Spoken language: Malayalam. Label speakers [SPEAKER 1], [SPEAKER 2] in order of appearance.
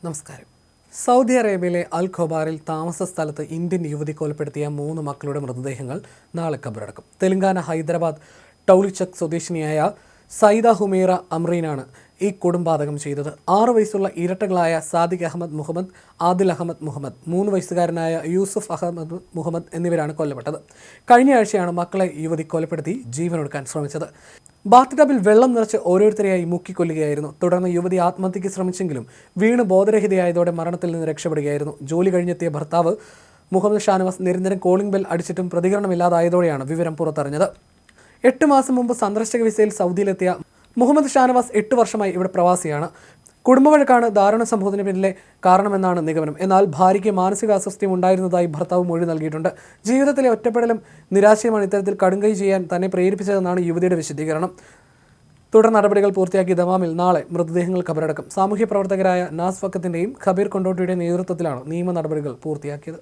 [SPEAKER 1] നമസ്കാരം. സൗദി അറേബ്യയിലെ അൽ ഖൊബാറിൽ താമസ സ്ഥലത്ത് ഇന്ത്യൻ യുവതി കൊലപ്പെടുത്തിയ 3 മക്കളുടെ മൃതദേഹങ്ങൾ നാളെ ഖബറടക്കും. തെലങ്കാന ഹൈദരാബാദ് ടൗളിച്ചക് സ്വദേശിനിയായ സൈദ ഹുമൈറ അമ്രീനാണ് ഈ കൊടുംപാതകം ചെയ്തത്. 6 വയസ്സുള്ള ഇരട്ടകളായ സാദിഖ് അഹമ്മദ് മുഹമ്മദ്, ആദിൽ അഹമ്മദ് മുഹമ്മദ്, 3 വയസ്സുകാരനായ യൂസുഫ് അഹമ്മദ് മുഹമ്മദ് എന്നിവരാണ് കൊല്ലപ്പെട്ടത്. കഴിഞ്ഞ ആഴ്ചയാണ് മക്കളെ യുവതി കൊലപ്പെടുത്തി ജീവനൊടുക്കാൻ ശ്രമിച്ചത്. ബാത്ത് ടബിൽ വെള്ളം നിറച്ച് ഓരോരുത്തരെയായി മുക്കിക്കൊല്ലുകയായിരുന്നു. തുടർന്ന് യുവതി ആത്മഹത്യയ്ക്ക് ശ്രമിച്ചെങ്കിലും വീണ് ബോധരഹിതയായതോടെ മരണത്തിൽ നിന്ന് രക്ഷപ്പെടുകയായിരുന്നു. ജോലി കഴിഞ്ഞെത്തിയ ഭർത്താവ് മുഹമ്മദ് ഷാനവാസ് നിരന്തരം കോളിംഗ് ബെൽ അടിച്ചിട്ടും പ്രതികരണമില്ലാതായതോടെയാണ് വിവരം പുറത്തറിഞ്ഞത്. 8 മാസം മുമ്പ് സന്ദർശക വിസയിൽ സൗദിയിലെത്തിയ മുഹമ്മദ് ഷാനവാസ് 8 വർഷമായി ഇവിടെ പ്രവാസിയാണ്. കുടുംബവഴക്കാണ് ദാരുണ സംഭവത്തിന് പിന്നിലെ കാരണമെന്നാണ് നിഗമനം. എന്നാൽ ഭാര്യയ്ക്ക് മാനസിക അസ്വസ്ഥ്യം ഉണ്ടായിരുന്നതായി ഭർത്താവ് മൊഴി നൽകിയിട്ടുണ്ട്. ജീവിതത്തിലെ ഒറ്റപ്പെടലും നിരാശയുമാണ് ഇത്തരത്തിൽ കടുങ്കൈ ചെയ്യാൻ തന്നെ പ്രേരിപ്പിച്ചതെന്നാണ് യുവതിയുടെ വിശദീകരണം. തുടർ നടപടികൾ പൂർത്തിയാക്കി ദമാമിൽ നാളെ മൃതദേഹങ്ങൾ ഖബറടക്കും. സാമൂഹ്യ പ്രവർത്തകരായ നാസ് ഫക്കത്തിൻ്റെയും ഖബീർ കൊണ്ടോട്ടിയുടെയും നേതൃത്വത്തിലാണ് നിയമ നടപടികൾ പൂർത്തിയാക്കിയത്.